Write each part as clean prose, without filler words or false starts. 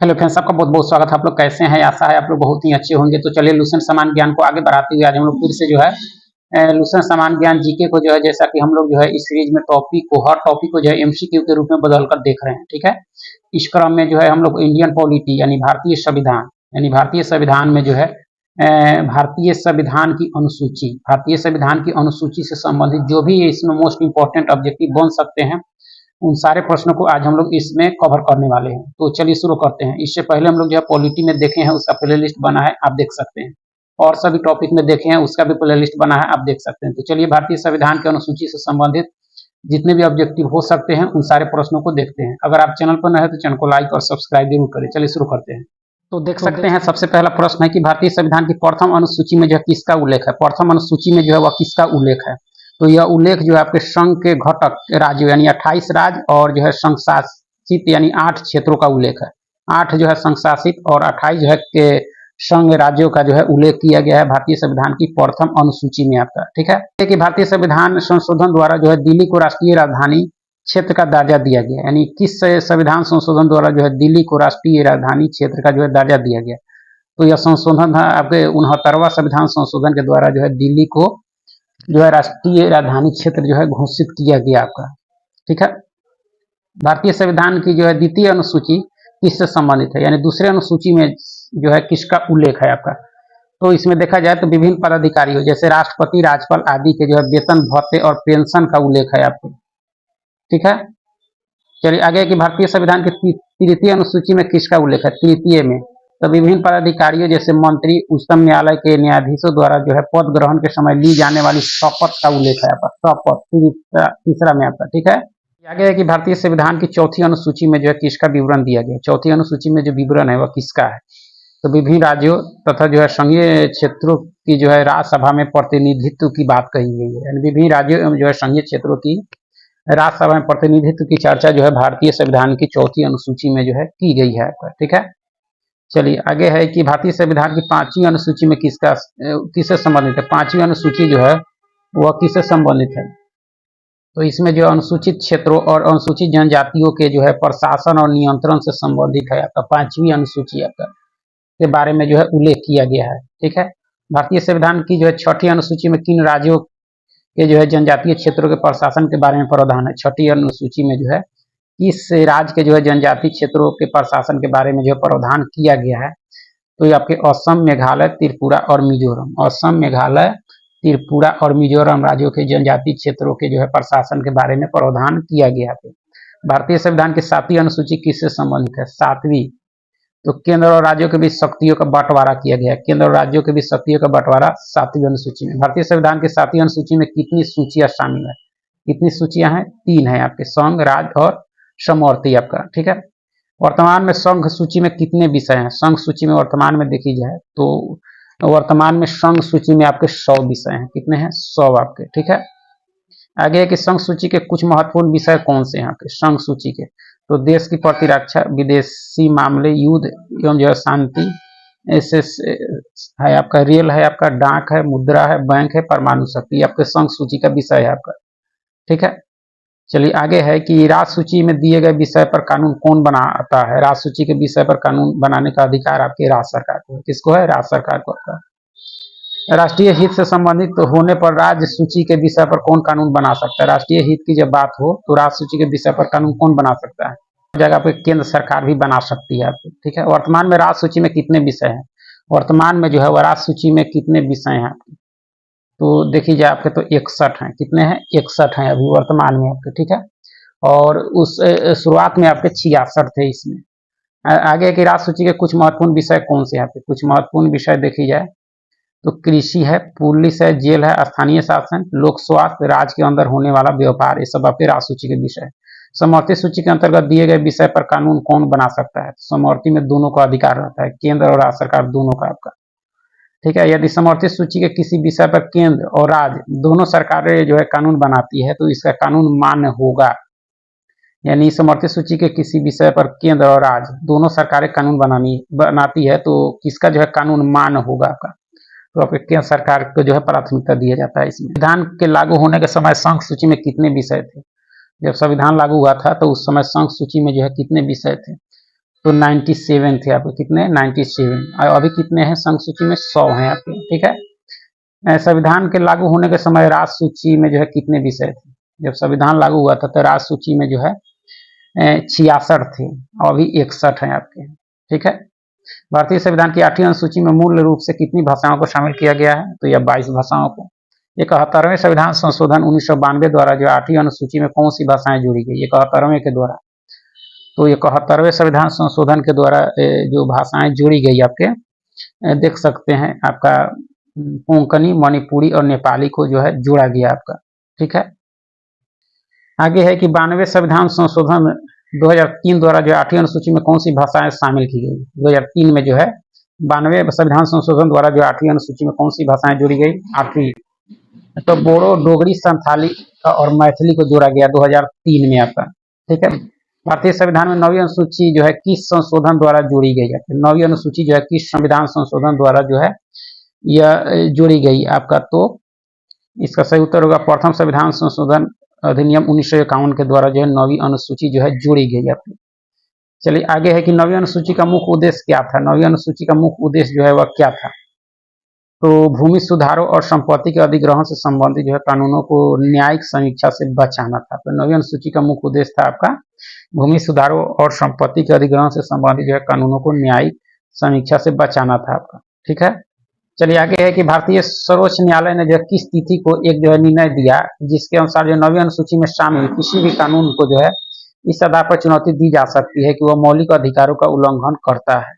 Hello friends, आपका बहुत बहुत स्वागत है। आप लोग कैसे हैं? आशा है आप लोग बहुत ही अच्छे होंगे। तो चलिए लुसेंट समान ज्ञान को आगे बढ़ाते हुए आज हम लोग फिर से जो है लुसेंट समान ज्ञान जीके को जो है, जैसा कि हम लोग जो है इस सीरीज में टॉपिक को हर टॉपिक को जो है एमसीक्यू के रूप में बदल कर देख रहे हैं। ठीक है, इस क्रम में जो है हम लोग इंडियन पॉलिटी यानी भारतीय संविधान में जो है भारतीय संविधान की अनुसूची से संबंधित जो भी इसमें मोस्ट इंपॉर्टेंट ऑब्जेक्टिव बन सकते हैं, उन सारे प्रश्नों को आज हम लोग इसमें कवर करने वाले हैं। तो चलिए शुरू करते हैं। इससे पहले हम लोग जो है पॉलिटी में देखे हैं, उसका प्ले लिस्ट बना है, आप देख सकते हैं। और सभी टॉपिक में देखे हैं, उसका भी प्ले लिस्ट बना है, आप देख सकते हैं। तो चलिए भारतीय संविधान की अनुसूची से संबंधित जितने भी ऑब्जेक्टिव हो सकते हैं उन सारे प्रश्नों को देखते हैं। अगर आप चैनल पर नए हैं तो चैनल को लाइक और सब्सक्राइब जरूर करें। चलिए शुरू करते हैं। तो देख सकते हैं, सबसे पहला प्रश्न है कि भारतीय संविधान की प्रथम अनुसूची में जो है किसका उल्लेख है। प्रथम अनुसूची में जो है वह किसका उल्लेख है? तो यह उल्लेख जो है आपके संघ के घटक राज्यों यानी 28 राज्य और जो है संघ शासित यानी 8 क्षेत्रों का उल्लेख है। 8 जो है संघ शासित और 28 जो है के संघ राज्यों का जो है उल्लेख किया गया है भारतीय संविधान की प्रथम अनुसूची में आपका। ठीक है कि भारतीय संविधान संशोधन द्वारा जो है दिल्ली को राष्ट्रीय राजधानी क्षेत्र का दर्जा दिया गया, यानी किस संविधान संशोधन द्वारा जो है दिल्ली को राष्ट्रीय राजधानी क्षेत्र का जो है दर्जा दिया गया। तो यह संशोधन है आपके 69वां संविधान संशोधन के द्वारा जो है दिल्ली को जो है राष्ट्रीय राजधानी क्षेत्र जो है घोषित किया गया आपका। ठीक है, भारतीय संविधान की जो है द्वितीय अनुसूची किससे संबंधित है, यानी दूसरे अनुसूची में जो है किसका उल्लेख है आपका। तो इसमें देखा जाए तो विभिन्न पदाधिकारियों जैसे राष्ट्रपति, राज्यपाल आदि के जो है वेतन, भत्ते और पेंशन का उल्लेख है आपको। ठीक है, चलिए आगे कि भारतीय संविधान की तृतीय अनुसूची में किसका उल्लेख है। तृतीय में तो विभिन्न पदाधिकारियों जैसे मंत्री, उच्चतम न्यायालय के न्यायाधीशों द्वारा जो है पद ग्रहण के समय ली जाने वाली शपथ का उल्लेख है आपका। शपथ तीसरा में आपका। ठीक है, आगे है कि भारतीय संविधान की चौथी अनुसूची में जो है किसका विवरण दिया गया। चौथी अनुसूची में जो विवरण है वह किसका है। तो विभिन्न राज्यों तथा जो है संघीय क्षेत्रों की जो है राज्यसभा में प्रतिनिधित्व की बात कही गई है, यानी विभिन्न राज्यों एवं जो है संघीय क्षेत्रों की राज्यसभा में प्रतिनिधित्व की चर्चा जो है भारतीय संविधान की चौथी अनुसूची में जो है की गई है आपका। ठीक है, चलिए आगे है कि भारतीय संविधान की पांचवी अनुसूची में किससे संबंधित है। पांचवी अनुसूची जो है वह किससे संबंधित है। तो इसमें जो अनुसूचित क्षेत्रों और अनुसूचित जनजातियों के जो है प्रशासन और नियंत्रण से संबंधित है आपका। पांचवी अनुसूची आपका के बारे में जो है उल्लेख किया गया है। ठीक है, भारतीय संविधान की जो है छठी अनुसूची में किन राज्यों के जो है जनजातीय क्षेत्रों के प्रशासन के बारे में प्रावधान है। छठी अनुसूची में जो है इस राज्य के जो है जनजातीय क्षेत्रों के प्रशासन के बारे में जो प्रावधान किया गया है। तो ये आपके असम, मेघालय, त्रिपुरा और मिजोरम, असम, मेघालय, त्रिपुरा और मिजोरम राज्यों के जनजातीय क्षेत्रों के जो है प्रशासन के बारे में प्रावधान किया गया है। भारतीय संविधान की 7वीं अनुसूची किससे संबंधित है। 7वीं तो केंद्र और राज्यों के बीच शक्तियों का बंटवारा किया गया है। केंद्र और राज्यों के बीच शक्तियों का बंटवारा 7वीं अनुसूची में। भारतीय संविधान की 7वीं अनुसूची में कितनी सूचियां शामिल है। कितनी सूचियां हैं? 3 है आपके, संघ, राज्य और समवर्ती आपका। ठीक है, वर्तमान में संघ सूची में कितने विषय हैं। संघ सूची में वर्तमान में देखी जाए तो वर्तमान में संघ सूची में आपके 100 विषय हैं। कितने हैं? 100 आपके। ठीक है, आगे है कि संघ सूची के कुछ महत्वपूर्ण विषय कौन से हैं आपके संघ सूची के। तो देश की प्रतिरक्षा, विदेशी मामले, युद्ध एवं जो है शांति, ऐसे है आपका, रेल है आपका, डाक है, मुद्रा है, बैंक है, परमाणु शक्ति, आपके संघ सूची का विषय है आपका। ठीक है, चलिए आगे है कि राज्य सूची में दिए गए विषय पर कानून कौन बनाता है। राज्य सूची के विषय पर कानून बनाने का अधिकार आपके राज्य सरकार को है। किसको है? राज्य सरकार को आपका। राष्ट्रीय हित से संबंधित तो होने पर राज्य सूची के विषय पर कौन कानून बना सकता है। राष्ट्रीय हित की जब बात हो तो राज्य सूची के विषय पर कानून कौन बना सकता है। जगह पे केंद्र सरकार भी बना सकती है आपको। ठीक है, वर्तमान में राज्य सूची में कितने विषय हैं। वर्तमान में जो है राज्य सूची में कितने विषय हैं आपके। तो देखिए जाए आपके तो 61 हैं। कितने हैं? 61 हैं अभी वर्तमान में आपके। ठीक है, और उस शुरुआत में आपके 66 थे इसमें। आगे की राज्य सूची के कुछ महत्वपूर्ण विषय कौन से हैं आपके। कुछ महत्वपूर्ण विषय देखी जाए तो कृषि है, पुलिस है, जेल है, स्थानीय शासन, लोक स्वास्थ्य, राज्य के अंदर होने वाला व्यापार, ये सब आपके राज्य सूची के विषय। समवर्ती सूची के अंतर्गत दिए गए विषय पर कानून कौन बना सकता है। समवर्ती में दोनों का अधिकार रहता है, केंद्र और राज्य सरकार दोनों का आपका। ठीक है, यदि समवर्ती सूची के किसी विषय पर केंद्र और राज्य दोनों सरकारें जो है कानून बनाती है तो इसका कानून मान्य होगा। यानी समवर्ती सूची के किसी विषय पर केंद्र और राज्य दोनों सरकारें कानून बनाती है तो किसका जो है कानून मान्य होगा आपका। तो आपके केंद्र सरकार को जो है प्राथमिकता दिया जाता है इसमें। संविधान के लागू होने के समय संघ सूची में कितने विषय थे। जब संविधान लागू हुआ था तो उस समय संघ सूची में जो है कितने विषय थे। तो 97 थे आपके, कितने 97, और अभी कितने हैं संघ सूची में 100 हैं आपके, ठीक है। संविधान के लागू होने के समय राष्ट्र सूची में जो है कितने विषय थे, जब संविधान लागू हुआ था तो राष्ट्र सूची में जो है 66 थे, और अभी 61 हैं आपके, ठीक है। भारतीय संविधान की 8वीं अनुसूची में मूल रूप से कितनी भाषाओं को शामिल किया गया है, तो यह 22 भाषाओं को। 71वें संविधान संशोधन 1992 द्वारा जो 8वीं अनुसूची में कौन सी भाषाएं जोड़ी गई, 71वें के द्वारा, तो 71वें संविधान संशोधन के द्वारा जो भाषाएं जोड़ी गई आपके, देख सकते हैं आपका कोंकणी, मणिपुरी और नेपाली को जो है जोड़ा गया आपका, ठीक है। आगे है कि 92वें संविधान संशोधन 2003 द्वारा जो 8वीं अनुसूची में कौन सी भाषाएं शामिल की गई, 2003 में जो है 92वें संविधान संशोधन द्वारा जो 8वीं अनुसूची में कौन सी भाषाएं जोड़ी गई, 8वीं, तो बोडो, डोगरी, संथाली और मैथिली को जोड़ा गया 2003 में आपका, ठीक है। भारतीय संविधान में 9वीं अनुसूची जो है किस संशोधन द्वारा जोड़ी गई है, 9वीं अनुसूची जो है किस संविधान संशोधन द्वारा जो है यह जोड़ी गई आपका, तो इसका सही उत्तर होगा प्रथम संविधान संशोधन अधिनियम 1951 के द्वारा जो है 9वीं अनुसूची जो है जोड़ी गई आपकी। चलिए आगे है कि 9वीं अनुसूची का मुख्य उद्देश्य क्या था, 9वीं अनुसूची का मुख्य उद्देश्य जो है वह क्या था, तो भूमि सुधारों और संपत्ति के अधिग्रहण से संबंधित जो है कानूनों को न्यायिक समीक्षा से बचाना था। तो 9वीं अनुसूची का मुख्य उद्देश्य था आपका भूमि सुधारों और संपत्ति के अधिग्रहण से संबंधित जो है कानूनों को न्यायिक समीक्षा से बचाना था आपका, ठीक है। चलिए आगे है कि भारतीय सर्वोच्च न्यायालय ने जो है किस तिथि को एक जो है निर्णय दिया जिसके अनुसार जो 9वीं अनुसूची में शामिल किसी भी कानून को जो है इस आधार पर चुनौती दी जा सकती है कि वह मौलिक अधिकारों का उल्लंघन करता है।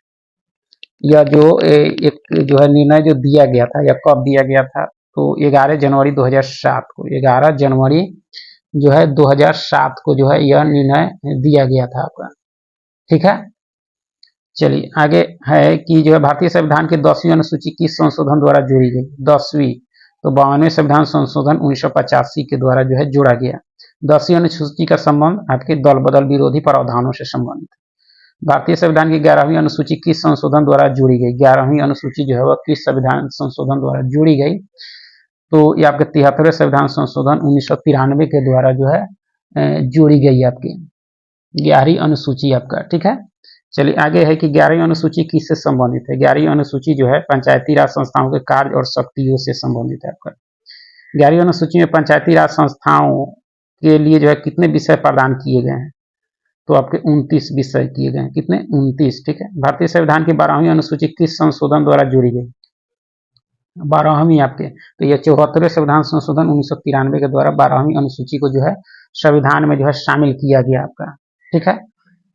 यह जो एक जो है निर्णय जो दिया गया था, यह कब दिया गया था, तो 11 जनवरी 2007 को, 11 जनवरी जो है 2007 को जो है यह निर्णय दिया गया था आपका, ठीक है। चलिए आगे है कि जो है भारतीय संविधान की 10वीं अनुसूची किस संशोधन द्वारा जोड़ी गई, 10वीं, तो 52वें संविधान संशोधन 1985 के द्वारा जो है जोड़ा गया। 10वीं अनुसूची का संबंध आपके दल बदल विरोधी प्रावधानों से संबंधित। भारतीय संविधान की 11वीं अनुसूची किस संशोधन द्वारा जोड़ी गई, 11वीं अनुसूची जो है वह किस संविधान संशोधन द्वारा जोड़ी गई, तो ये आपके 73वें संविधान संशोधन 1993 के द्वारा जो है जोड़ी गई आपकी 11वीं अनुसूची आपका, ठीक है। चलिए आगे है कि 11वीं अनुसूची किससे संबंधित है, 11वीं अनुसूची जो है पंचायती राज संस्थाओं के कार्य और शक्तियों से संबंधित है आपका। 11वीं अनुसूची में पंचायती राज संस्थाओं के लिए जो है कितने विषय प्रदान किए गए हैं, तो आपके 29 विषय किए गए हैं, कितने 29, ठीक है। भारतीय संविधान की 12वीं अनुसूची किस संशोधन द्वारा जोड़ी गई, 12वीं आपके, तो यह 74वें संविधान संशोधन 1993 के द्वारा 12वीं अनुसूची को जो है संविधान में जो है शामिल किया गया आपका, ठीक है।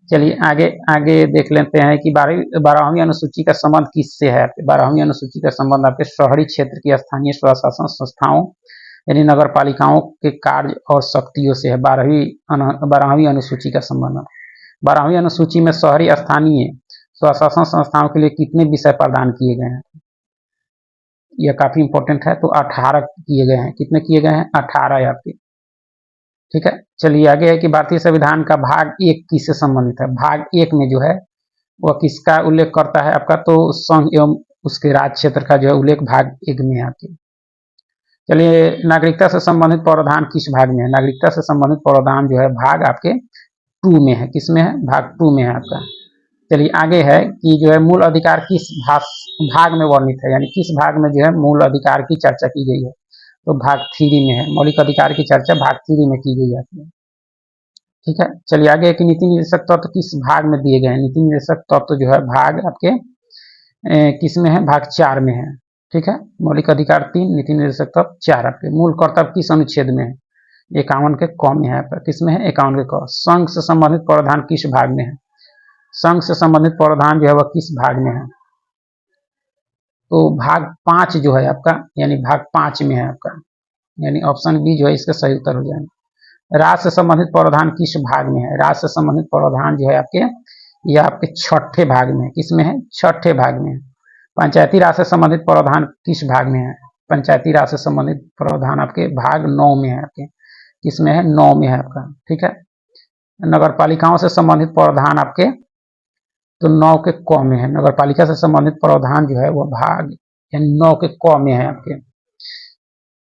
चलिए आगे देख लेते हैं कि 12वीं अनुसूची का संबंध किससे है। 12वीं अनुसूची का संबंध आपके शहरी क्षेत्र की स्थानीय स्वशासन संस्थाओं यानी नगर पालिकाओं के कार्य और शक्तियों से है। 12वीं अनुसूची का संबंध 12वीं अनुसूची में शहरी स्थानीय स्वशासन संस्थाओं के लिए कितने विषय प्रदान किए गए हैं, यह काफी इंपॉर्टेंट है, तो 18 किए गए हैं, कितने किए गए हैं, 18 आपके, ठीक है। चलिए आगे है कि भारतीय संविधान का भाग 1 किससे संबंधित है, भाग 1 में जो है वह किसका उल्लेख करता है आपका, तो संघ एवं उसके राज्य क्षेत्र का जो है उल्लेख भाग 1 में है आपके। चलिए नागरिकता से संबंधित प्रावधान किस भाग में है, नागरिकता से संबंधित प्रावधान जो है भाग आपके 2 में है, किस में है, भाग 2 में है आपका। चलिए आगे है कि जो है मूल अधिकार किस भाग में वर्णित है, यानी किस भाग में जो है मूल अधिकार की चर्चा की गई है, तो भाग 3 में है, मौलिक अधिकार की चर्चा भाग 3 में की गई है, ठीक है। चलिए आगे कि नीति निर्देशक तत्व किस भाग में दिए गए हैं, नीति निर्देशक तत्व जो है भाग आपके किस में है, भाग 4 में है, ठीक है। मौलिक अधिकार 3, नीति निर्देशक तत्व 4 आपके। मूल कर्तव्य किस अनुच्छेद में है, 51 के क में है आपका, किस में है, 51 के क। संघ से संबंधित प्रावधान किस भाग में है, संघ से संबंधित प्रावधान जो है वह किस भाग में है, तो भाग 5 जो है आपका, यानी भाग 5 में है आपका, यानी ऑप्शन बी जो है इसका सही उत्तर हो जाएगा। राज्य से संबंधित प्रावधान किस भाग में है, राज्य से संबंधित प्रावधान जो है आपके यह आपके 6ठे भाग में है, किस में है, 6ठे भाग में है। पंचायती राज से संबंधित प्रावधान किस भाग में है, पंचायती राज से संबंधित प्रावधान आपके भाग 9 में है आपके, किस में है, 9 में है आपका, ठीक है। नगर पालिकाओं से संबंधित प्रावधान आपके तो 9 के क में है, नगर पालिका से संबंधित प्रावधान जो है वह भाग यानी 9 के क में है आपके,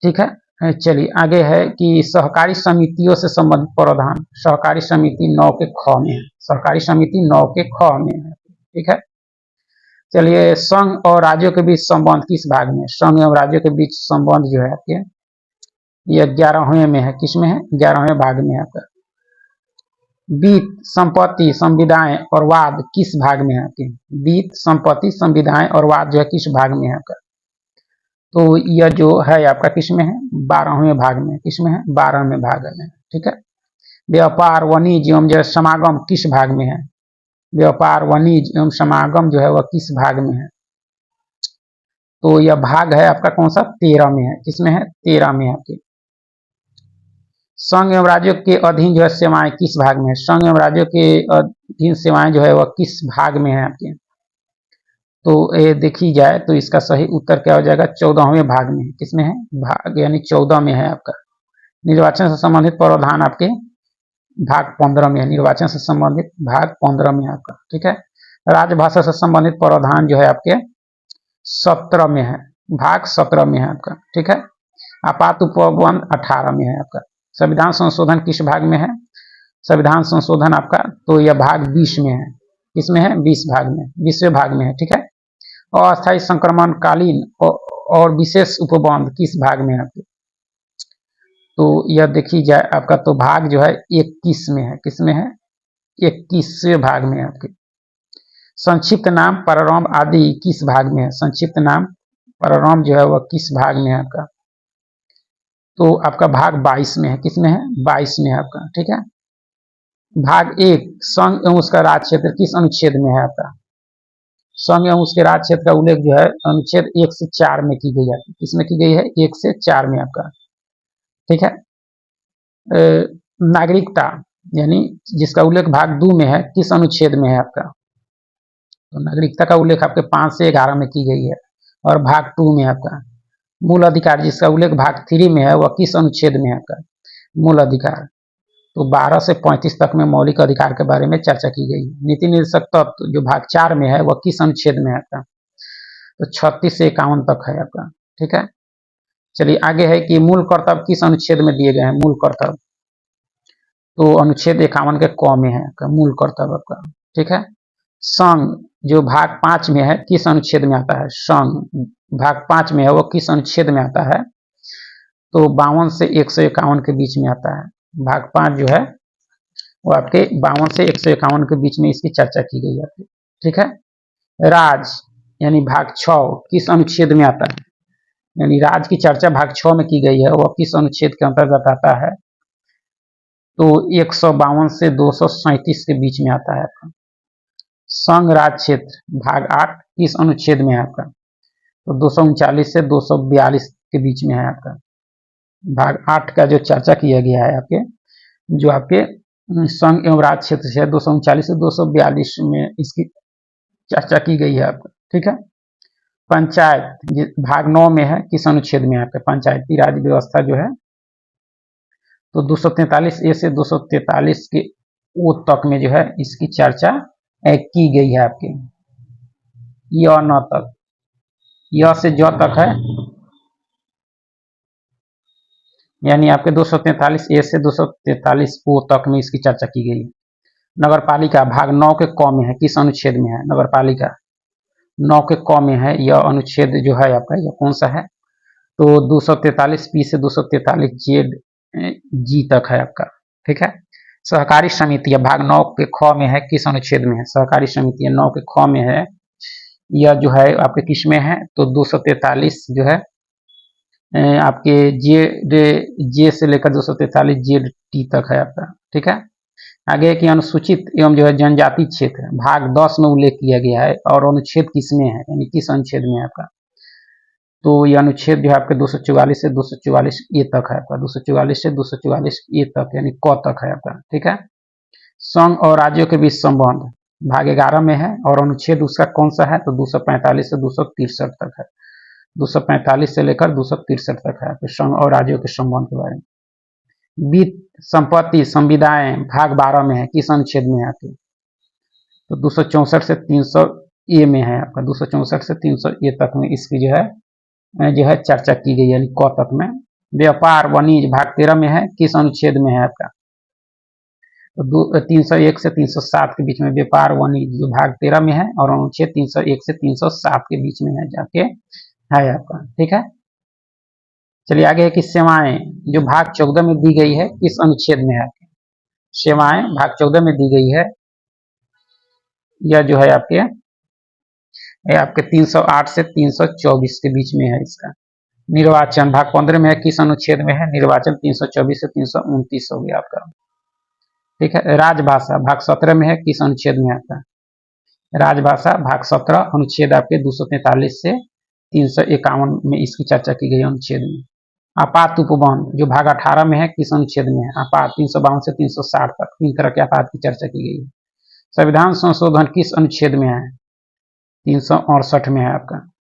ठीक है। चलिए आगे है कि सहकारी समितियों से संबंधित प्रावधान सहकारी समिति 9 के ख में है। सहकारी समिति 9 के ख में है। ठीक है। चलिए संघ और राज्यों के बीच संबंध किस भाग में? संघ एवं राज्यों के बीच संबंध जो है आपके ये 11वें में है। किसमें है? 11वें भाग में है आपका। वित्त, संपत्ति, संविदाएं और वाद किस भाग में है आपके? वित्त, संपत्ति, संविदाएं और वाद जो है किस भाग में है आपका? तो यह जो है आपका किसमें है? 12वें भाग में। किसमें है? 12वें भाग में। ठीक है। व्यापार, वाणिज्य एवं जो समागम किस भाग में है? व्यापार, वाणिज्य एवं समागम जो है वह किस भाग में है? तो यह भाग है आपका कौन सा? 13 में है। किसमें है? 13 में है आपके। संघ एवं राज्यों के अधीन जो है सेवाएं किस भाग में है? संघ एवं राज्यों के अधीन सेवाएं जो है वह किस भाग में है आपके? तो ये देखी जाए तो इसका सही उत्तर क्या हो जाएगा? 14वें भाग में है। किसमें है? भाग यानी 14 में है आपका। निर्वाचन से संबंधित प्रावधान आपके भाग 15 में है। निर्वाचन से संबंधित भाग 15 में है आपका। ठीक है। राजभाषा से संबंधित प्रावधान जो है आपके 17 में है। भाग 17 में है आपका। ठीक है। आपात उपबंध 18 में है आपका। संविधान संशोधन किस भाग में है? संविधान संशोधन आपका तो यह भाग 20 में है। किसमें है? 20 भाग में, 20वें भाग में है। ठीक है। अस्थायी संक्रमणकालीन और विशेष उपबंध किस भाग में है आपके? तो यह देखी जाए आपका तो भाग जो है 21 में है। किसमें है? 21वें भाग में है आपके। संक्षिप्त नाम, प्रारंभ आदि किस भाग में है? संक्षिप्त नाम, प्रारंभ जो है वह किस भाग में है आपका? तो आपका भाग 22 में है। किसमें है? 22 में है आपका। ठीक है। भाग 1 संघ एवं उसका राज क्षेत्र किस अनुच्छेद में है आपका? संघ एवं उसके राज क्षेत्र का उल्लेख जो है अनुच्छेद 1 से 4 में की गई है। किसमें की गई है? 1 से 4 में आपका। ठीक है। नागरिकता यानी जिसका उल्लेख भाग 2 में है किस अनुच्छेद में है आपका? तो नागरिकता का उल्लेख आपके 5 से 11 में की गई है और भाग 2 में आपका। मूल अधिकार जिसका उल्लेख भाग 3 में है वह किस अनुच्छेद में है आपका? मूल अधिकार तो 12 से 35 तक में मौलिक अधिकार के बारे में चर्चा की गई है। नीति निर्देशक तत्व जो भाग 4 में है वह किस अनुच्छेद में है आपका? तो 36 से 51 तक है आपका। ठीक है। चलिए आगे है कि मूल कर्तव्य किस अनुच्छेद में दिए गए हैं? मूल कर्तव्य तो अनुच्छेद 51 के क में है आपका मूल कर्तव्य आपका। ठीक है। संघ जो भाग 5 में है किस अनुच्छेद में आता है? संघ भाग 5 में है वो किस अनुच्छेद में आता है? तो 52 से 151 के बीच में आता है। भाग 5 जो है वो आपके 52 से 151 के बीच में इसकी चर्चा की गई है। ठीक है। राज यानी भाग 6 किस अनुच्छेद में आता है? यानी राज की चर्चा भाग 6 में की गई है वह किस अनुच्छेद के अंतर्गत आता है? तो 152 से 237 के बीच में आता है आपका। संघ राज क्षेत्र भाग 8 किस अनुच्छेद में है आपका? तो 239 से 242 के बीच में है आपका। भाग 8 का जो चर्चा किया गया है आपके जो आपके संघ एवं राज क्षेत्र से 239 से 242 में इसकी चर्चा की गई है आपका। ठीक है। पंचायत भाग 9 में है किस अनुच्छेद में है आपका? पंचायती राज व्यवस्था जो है तो 243 ए से 243 के ओ तक में जो है इसकी चर्चा की गई है आपके। य न तक, य से ज तक है यानी आपके 243 ए से 243 ओ तक में इसकी चर्चा की गई है। नगर पालिका भाग 9 के क में है किस अनुच्छेद में है? नगर पालिका 9 के क में है। यह अनुच्छेद जो है आपका यह कौन सा है? तो 243 पी से 243 जेड जी तक है आपका। ठीक है। सहकारी समिति भाग 9 के ख में है किस अनुच्छेद में है? सहकारी समिति 9 के ख में है। यह जो है आपके किस में है? तो 243 जो है आपके जे से लेकर 243 जेड टी तक है आपका। ठीक है। आगे की अनुसूचित एवं जो है जनजाति क्षेत्र भाग 10 में उल्लेख किया गया है और अनुच्छेद किसमें है यानी किस अनुच्छेद में है आपका? तो यह अनुच्छेद जो है आपके 244 से 244 ए तक है आपका। 244 से 244 ए तक यानी क तक है आपका। ठीक है। संघ और राज्यों के बीच संबंध भाग 11 में है और अनुच्छेद उसका कौन सा है? तो 245 से 263 तक है। 245 से लेकर 263 तक है आपके संघ और राज्यों के संबंध के बारे में। वित्त, संपत्ति, संविदाएं भाग 12 में है किस अनुच्छेद में है आपके? तो 264 से 300 ए में है आपका। 264 से 300 ए तक में इसकी जो है चर्चा की गई है यानी क तक में व्यापार वाणिज्य भाग 13 में है, किस अनुच्छेद में है आपका? तो 301 से 307 के बीच में व्यापार वाणिज्य जो भाग 13 में है, और अनुच्छेद 301 से 307 के बीच में है जाके है आपका। ठीक है, चलिए आगे है कि सेवाएं जो भाग 14 में दी गई है किस अनुच्छेद में है? सेवाएं भाग 14 में दी गई है, यह जो है आपके 308 से 324 के बीच में है इसका। निर्वाचन भाग 15 में है, किस अनुच्छेद में है? निर्वाचन 324 से 329 हो गया आपका। ठीक है, राजभाषा भाग 17 में है, किस अनुच्छेद में आता है? राजभाषा भाग 17 अनुच्छेद आपके 243 से 351 में इसकी चर्चा की गई अनुच्छेद में। आपात उपवन जो भाग 18 में है, किस अनुच्छेद में है? आपात 352 से 360 तक 3 तरह के आपात की चर्चा की गई है। संविधान संशोधन किस अनुच्छेद में है? 368 में है आपका।